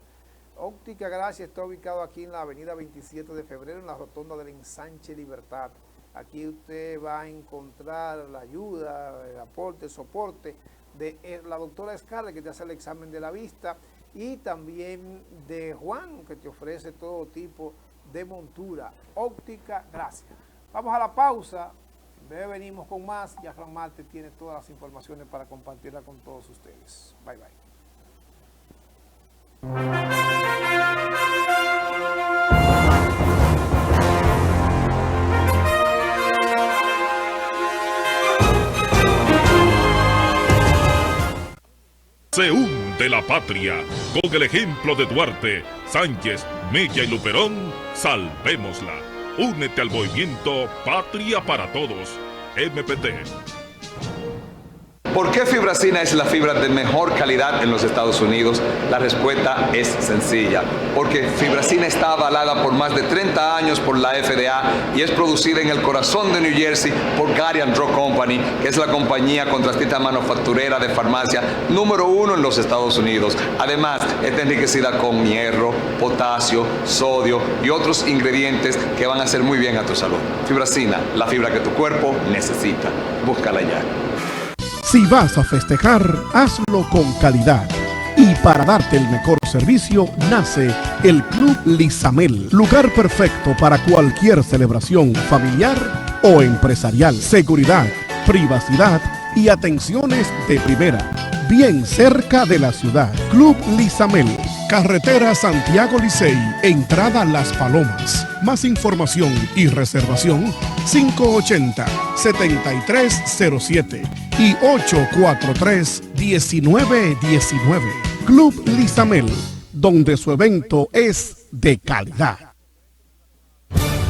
Óptica Gracia está ubicado aquí en la avenida 27 de febrero, en la rotonda del Ensanche Libertad. Aquí usted va a encontrar la ayuda, el aporte, el soporte de la doctora Scarlett, que te hace el examen de la vista, y también de Juan, que te ofrece todo tipo de montura. Óptica Gracia. Vamos a la pausa, en breve venimos con más. Ya Fran Marte tiene todas las informaciones para compartirla con todos ustedes. Bye, bye. Se hunde la patria. Con el ejemplo de Duarte, Sánchez, Mella y Luperón, salvémosla. Únete al movimiento Patria para Todos. MPT. ¿Por qué Fibracina es la fibra de mejor calidad en los Estados Unidos? La respuesta es sencilla. Porque Fibracina está avalada por más de 30 años por la FDA y es producida en el corazón de New Jersey por Guardian Drug Company, que es la compañía contratista manufacturera de farmacia número 1 en los Estados Unidos. Además, está enriquecida con hierro, potasio, sodio y otros ingredientes que van a hacer muy bien a tu salud. Fibracina, la fibra que tu cuerpo necesita. Búscala ya. Si vas a festejar, hazlo con calidad. Y para darte el mejor servicio, nace el Club Lizamel. Lugar perfecto para cualquier celebración familiar o empresarial. Seguridad, privacidad y atenciones de primera. Bien cerca de la ciudad. Club Lizamel. Carretera Santiago Licey, entrada Las Palomas. Más información y reservación 580-7307 y 843-1919. Club Lizamel, donde su evento es de calidad.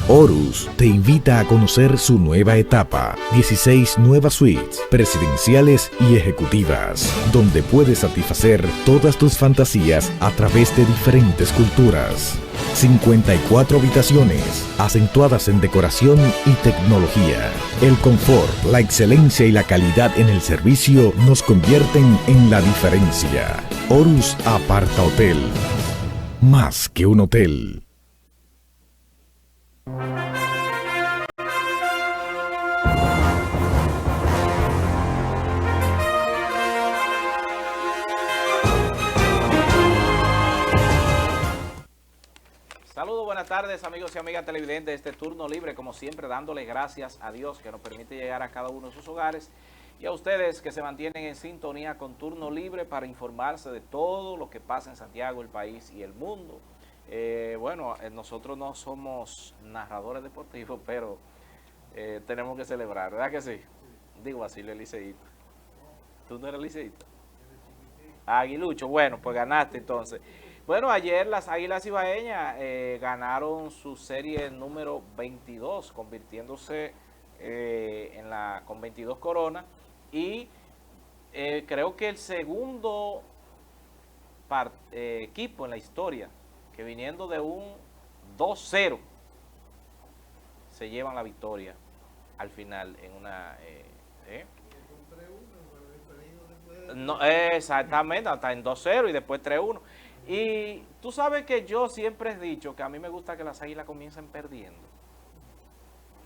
Horus te invita a conocer su nueva etapa, 16 nuevas suites presidenciales y ejecutivas, donde puedes satisfacer todas tus fantasías a través de diferentes culturas. 54 habitaciones, acentuadas en decoración y tecnología. El confort, la excelencia y la calidad en el servicio nos convierten en la diferencia. Horus Aparta Hotel, más que un hotel. Saludos, buenas tardes amigos y amigas televidentes de este turno libre, como siempre dándoles gracias a Dios que nos permite llegar a cada uno de sus hogares y a ustedes que se mantienen en sintonía con Turno Libre para informarse de todo lo que pasa en Santiago, el país y el mundo. Nosotros no somos narradores deportivos, pero tenemos que celebrar, ¿verdad que sí? Digo así, el liceísta. ¿Tú no eres liceísta? Aguilucho, bueno, pues ganaste entonces. Bueno, ayer las Águilas Ibaeñas ganaron su serie número 22, convirtiéndose con 22 coronas. Y creo que el segundo equipo en la historia que viniendo de un 2-0 se llevan la victoria al final en una... No, exactamente, hasta en 2-0 y después 3-1. Y tú sabes que yo siempre he dicho que a mí me gusta que las Águilas comiencen perdiendo.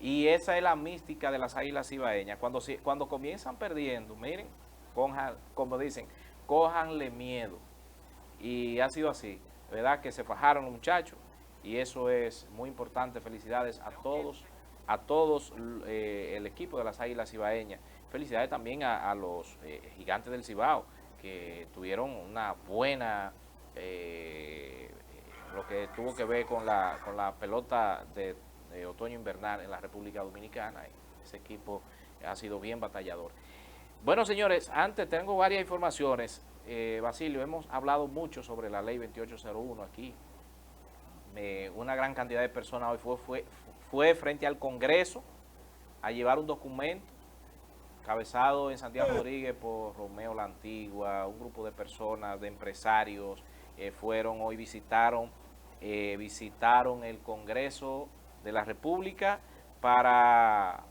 Y esa es la mística de las Águilas Ibaeñas. Cuando comienzan perdiendo, miren, como dicen, cójanle miedo. Y ha sido así, ¿verdad? Que se fajaron los muchachos. Y eso es muy importante. Felicidades a todos el equipo de las Águilas Ibaeñas. Felicidades también a los Gigantes del Cibao, que tuvieron una buena... lo que tuvo que ver con la pelota de otoño invernal en la República Dominicana. Ese equipo ha sido bien batallador. Bueno, señores, antes tengo varias informaciones. Basilio, hemos hablado mucho sobre la ley 2801 aquí. Una gran cantidad de personas hoy fue frente al Congreso a llevar un documento cabezado en Santiago Rodríguez por Romeo La Antigua, un grupo de personas, de empresarios, fueron hoy, visitaron el Congreso de la República para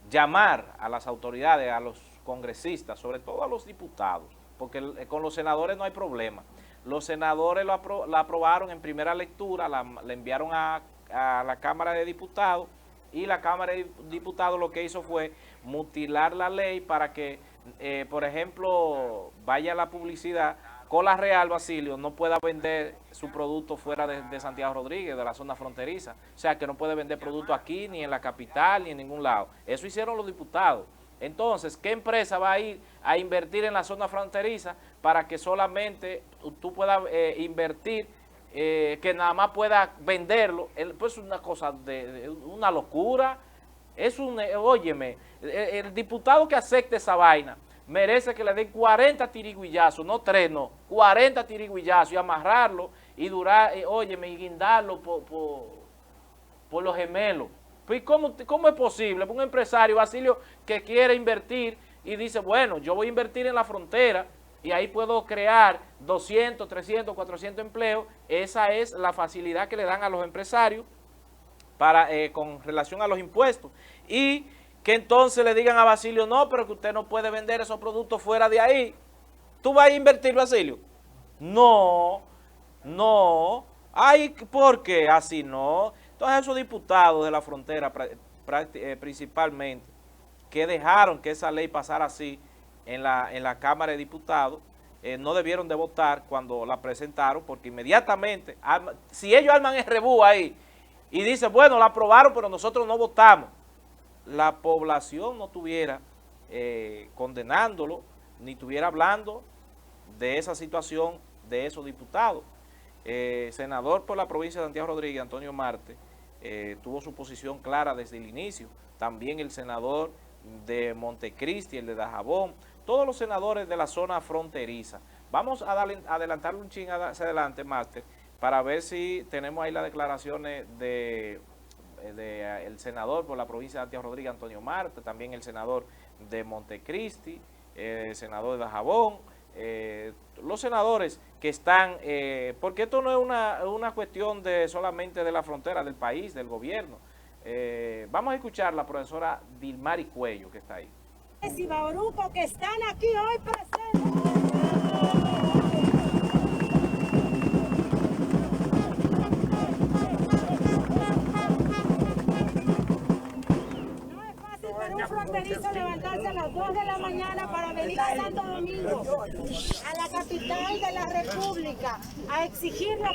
llamar a las autoridades, a los congresistas, sobre todo a los diputados, porque con los senadores no hay problema. Los senadores la aprobaron en primera lectura, la enviaron a la Cámara de Diputados, y la Cámara de Diputados lo que hizo fue mutilar la ley para que, por ejemplo, vaya la publicidad. Cola Real, Basilio, no pueda vender su producto fuera de Santiago Rodríguez, de la zona fronteriza. O sea, que no puede vender producto aquí, ni en la capital, ni en ningún lado. Eso hicieron los diputados. Entonces, ¿qué empresa va a ir a invertir en la zona fronteriza para que solamente tú puedas invertir, que nada más pueda venderlo? Pues es una cosa de una locura. Óyeme, el diputado que acepte esa vaina merece que le den 40 tiriguillazos, no 3, no, 40 tiriguillazos y amarrarlo y durar, óyeme, y guindarlo por los gemelos. Pues ¿cómo es posible? Un empresario, Basilio, que quiere invertir y dice, bueno, yo voy a invertir en la frontera y ahí puedo crear 200, 300, 400 empleos. Esa es la facilidad que le dan a los empresarios con relación a los impuestos. Y que entonces le digan a Basilio, no, pero que usted no puede vender esos productos fuera de ahí. ¿Tú vas a invertir, Basilio? No. Ay, ¿por qué? Así no. Entonces esos diputados de la frontera, principalmente, que dejaron que esa ley pasara así en la Cámara de Diputados, no debieron de votar cuando la presentaron, porque inmediatamente, si ellos arman el rebú ahí y dicen, bueno, la aprobaron, pero nosotros no votamos, la población no estuviera condenándolo, ni estuviera hablando de esa situación de esos diputados. Senador por la provincia de Santiago Rodríguez, Antonio Marte, tuvo su posición clara desde el inicio. También el senador de Montecristi, el de Dajabón, todos los senadores de la zona fronteriza. Vamos a adelantarle un ching hacia adelante, Máster, para ver si tenemos ahí las declaraciones de el senador por la provincia de Santiago Rodríguez, Antonio Marte, también el senador de Montecristi, el senador de Dajabón, los senadores que están, porque esto no es una cuestión de solamente de la frontera del país, del gobierno. Vamos a escuchar a la profesora Dilmari Cuello, que está ahí. Y Bauruco, que están aquí hoy presentes. Un fronterizo levantarse a las 2 de la mañana para venir a Santo Domingo, a la capital de la República, a exigir lo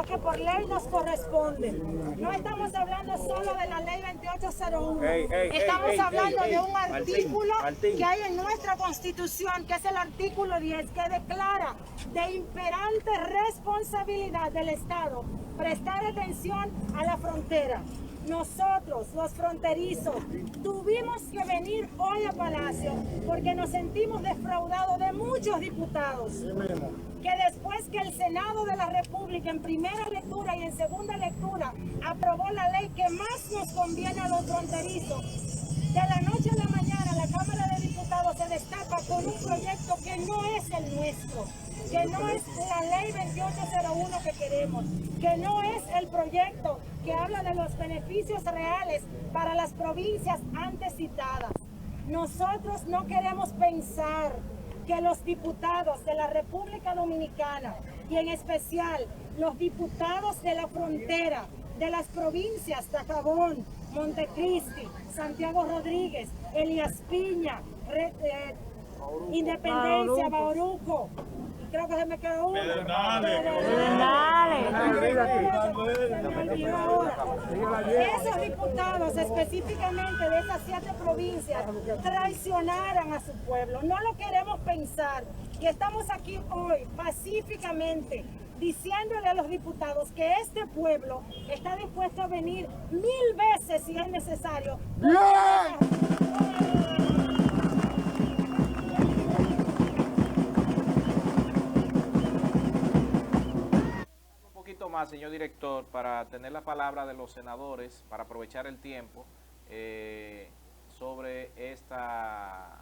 que por ley nos corresponde. No estamos hablando solo de la ley 2801, estamos hablando de un artículo que hay en nuestra Constitución, que es el artículo 10, que declara de imperante responsabilidad del Estado prestar atención a la frontera. Nosotros, los fronterizos, tuvimos que venir hoy a Palacio porque nos sentimos defraudados de muchos diputados que después que el Senado de la República en primera lectura y en segunda lectura aprobó la ley que más nos conviene a los fronterizos, de la noche a la mañana la Cámara de Diputados se destapa con un proyecto que no es el nuestro, que no es la ley 2801 que queremos, que no es el proyecto que habla de los beneficios reales para las provincias antes citadas. Nosotros no queremos pensar que los diputados de la República Dominicana y en especial los diputados de la frontera de las provincias de Dajabón, Montecristi, Santiago Rodríguez, Elías Piña, Independencia, Bauruco, creo que se me quedó uno. Esos diputados específicamente de esas 7 provincias traicionaran a su pueblo. No lo queremos pensar. Y estamos aquí hoy pacíficamente diciéndole a los diputados que este pueblo está dispuesto a venir 1000 veces si es necesario. Más, señor director, para tener la palabra de los senadores, para aprovechar el tiempo sobre esta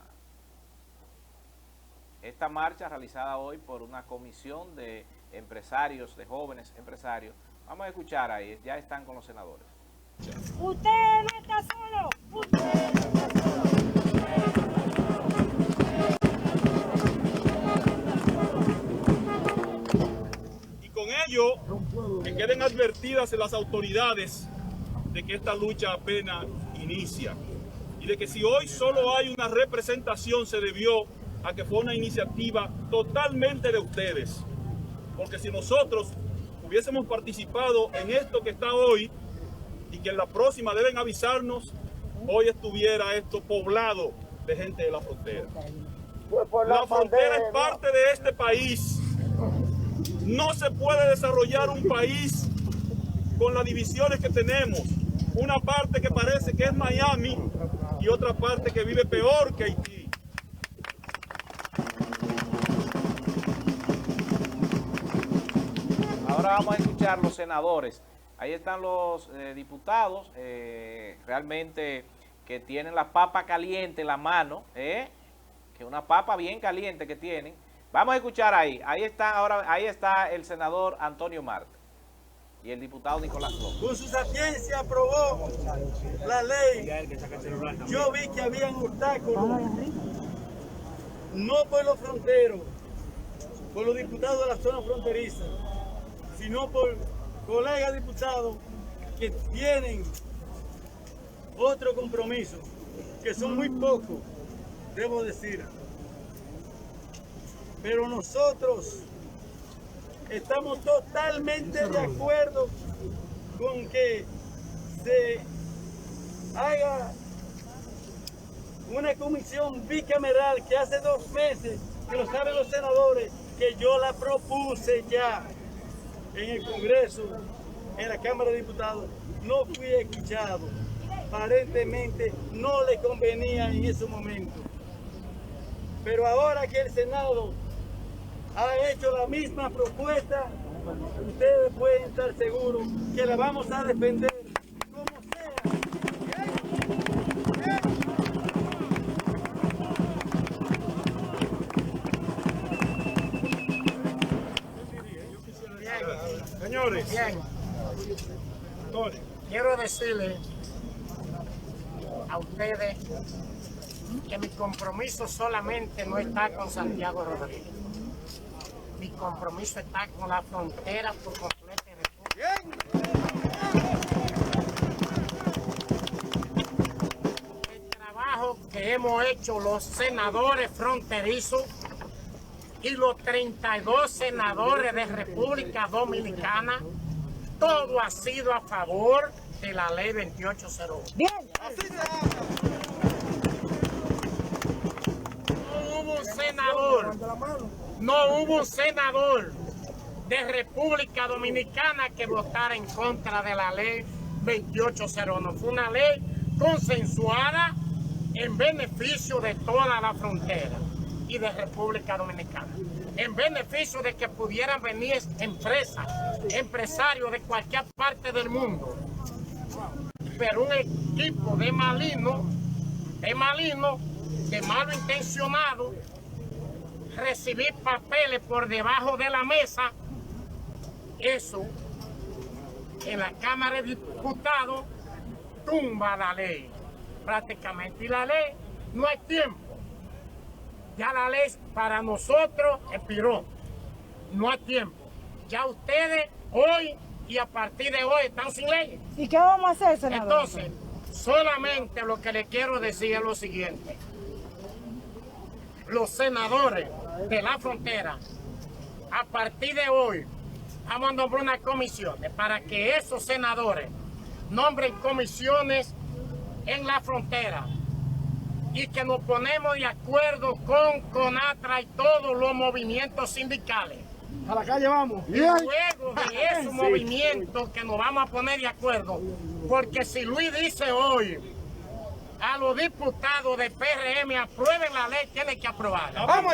marcha realizada hoy por una comisión de empresarios, de jóvenes empresarios. Vamos a escuchar ahí, ya están con los senadores. Usted no está solo, usted no está solo. Con ello, que queden advertidas las autoridades de que esta lucha apenas inicia y de que si hoy solo hay una representación se debió a que fue una iniciativa totalmente de ustedes, porque si nosotros hubiésemos participado en esto que está hoy y que en la próxima deben avisarnos, hoy estuviera esto poblado de gente de la frontera. La frontera es parte de este país. No se puede desarrollar un país con las divisiones que tenemos. Una parte que parece que es Miami y otra parte que vive peor que Haití. Ahora vamos a escuchar los senadores. Ahí están los diputados, realmente que tienen la papa caliente en la mano, que una papa bien caliente que tienen. Vamos a escuchar ahí. Ahí está el senador Antonio Marte y el diputado Nicolás López. Con su sapiencia aprobó la ley. Yo vi que habían obstáculos, no por los fronteros, por los diputados de la zona fronteriza, sino por colegas diputados que tienen otro compromiso, que son muy pocos, debo decir. Pero nosotros estamos totalmente de acuerdo con que se haga una comisión bicameral que hace 2 meses, que lo saben los senadores, que yo la propuse ya en el Congreso en la Cámara de Diputados, no fui escuchado. Aparentemente no le convenía en ese momento. Pero ahora que el Senado ha hecho la misma propuesta, ustedes pueden estar seguros que la vamos a defender como sea. Señores, quiero decirle a ustedes que mi compromiso solamente no está con Santiago Rodríguez. Mi compromiso está con la frontera por completo. El trabajo que hemos hecho los senadores fronterizos y los 32 senadores de República Dominicana, todo ha sido a favor de la ley 2801. Bien. No hubo un senador de República Dominicana que votara en contra de la ley 2801. Fue una ley consensuada en beneficio de toda la frontera y de República Dominicana, en beneficio de que pudieran venir empresas, empresarios de cualquier parte del mundo. Pero un equipo de malignos, de malo intencionado, recibir papeles por debajo de la mesa, eso en la Cámara de Diputados tumba la ley prácticamente, y la ley no hay tiempo. Ya la ley para nosotros expiró, no hay tiempo. Ya ustedes hoy y a partir de hoy están sin ley. ¿Y qué vamos a hacer, senador? Entonces, solamente lo que le quiero decir es lo siguiente. Los senadores de la frontera, a partir de hoy, vamos a nombrar unas comisiones para que esos senadores nombren comisiones en la frontera y que nos ponemos de acuerdo con CONATRA y todos los movimientos sindicales. A la calle vamos. Y luego de esos movimientos que nos vamos a poner de acuerdo, porque si Luis dice hoy a los diputados de PRM aprueben la ley, tienen que aprobarla. ¡Vamos!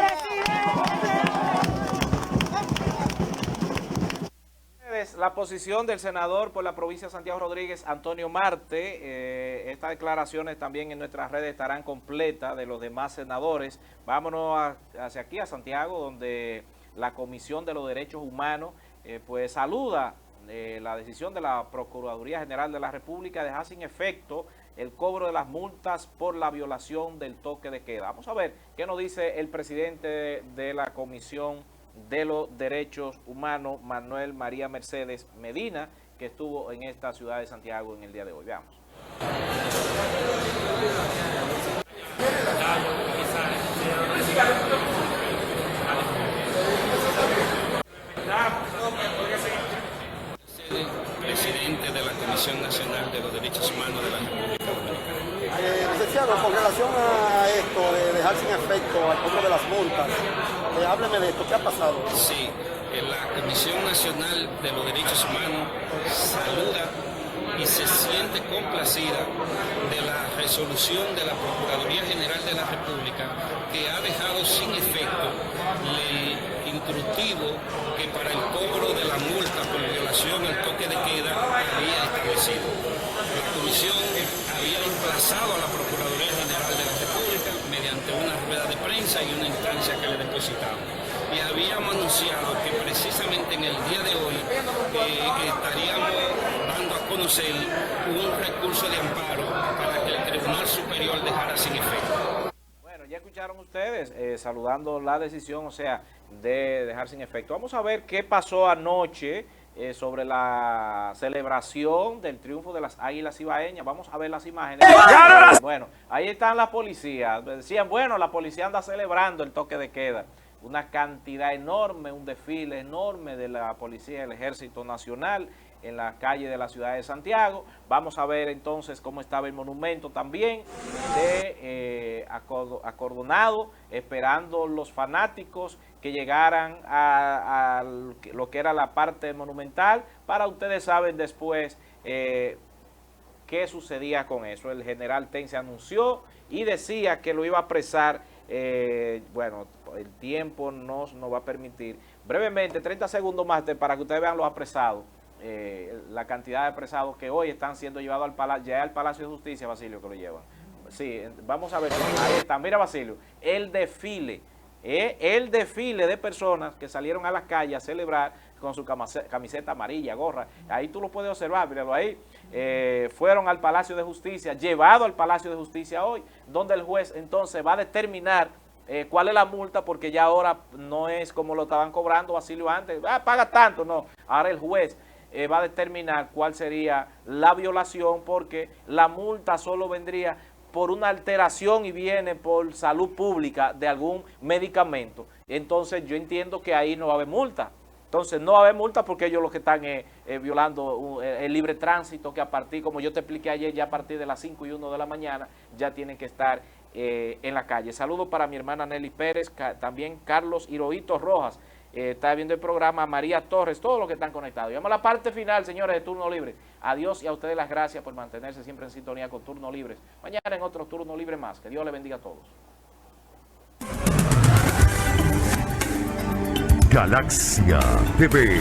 La posición del senador por la provincia de Santiago Rodríguez, Antonio Marte. Estas declaraciones también en nuestras redes estarán completas de los demás senadores. Vámonos hacia aquí, a Santiago, donde la Comisión de los Derechos Humanos pues saluda la decisión de la Procuraduría General de la República de dejar sin efecto el cobro de las multas por la violación del toque de queda. Vamos a ver qué nos dice el presidente de la Comisión de los Derechos Humanos, Manuel María Mercedes Medina, que estuvo en esta ciudad de Santiago en el día de hoy. Veamos. Presidente de la Comisión Nacional de los Derechos Humanos de la República Dominicana. Licenciado, con relación a esto de dejar sin efecto al cobro de las multas, hábleme de esto, ¿qué ha pasado? Sí, la Comisión Nacional de los Derechos Humanos saluda y se siente complacida de la resolución de la Procuraduría General de la República, que ha dejado sin efecto el instructivo que para el cobro de la multa por violación al toque de queda había establecido. La Comisión había emplazado a la Procuraduría General de la República mediante una rueda de prensa y una instancia que le depositamos. Y habíamos anunciado que precisamente en el día de hoy estaríamos dando a conocer un recurso de amparo para que el Tribunal Superior dejara sin efecto. Bueno, ya escucharon ustedes saludando la decisión, o sea, de dejar sin efecto. Vamos a ver qué pasó anoche sobre la celebración del triunfo de las Águilas Ibaeñas. Vamos a ver las imágenes. Bueno, ahí están las policías. Decían, bueno, la policía anda celebrando el toque de queda. Una cantidad enorme, un desfile enorme de la policía del Ejército Nacional en la calle de la ciudad de Santiago. Vamos a ver entonces cómo estaba el monumento también de acordonado, esperando los fanáticos que llegaran a lo que era la parte monumental, para ustedes saben después qué sucedía con eso. El general Ten se anunció y decía que lo iba a apresar. Bueno, el tiempo nos va a permitir. Brevemente, 30 segundos más para que ustedes vean los apresados, la cantidad de apresados que hoy están siendo llevados al Palacio de Justicia, Basilio, que lo llevan. Sí, vamos a ver, ahí está, mira Basilio, el desfile de personas que salieron a las calles a celebrar con su camiseta amarilla, gorra, ahí tú lo puedes observar, míralo ahí, fueron al Palacio de Justicia, llevado al Palacio de Justicia hoy, donde el juez entonces va a determinar cuál es la multa, porque ya ahora no es como lo estaban cobrando, Basilio, antes, paga tanto, no, ahora el juez va a determinar cuál sería la violación, porque la multa solo vendría por una alteración y viene por salud pública de algún medicamento. Entonces yo entiendo que ahí no va a haber multa. Entonces no va a haber multa porque ellos lo que están violando el libre tránsito, que a partir, como yo te expliqué ayer, ya a partir de las 5 y 1 de la mañana ya tienen que estar en la calle. Saludos para mi hermana Nelly Pérez, también Carlos Hirohito Rojas, está viendo el programa, María Torres, todos los que están conectados. Y vamos a la parte final, señores, de Turno Libre. Adiós y a ustedes las gracias por mantenerse siempre en sintonía con Turno Libre. Mañana en otro Turno Libre más. Que Dios les bendiga a todos. Galaxia TV.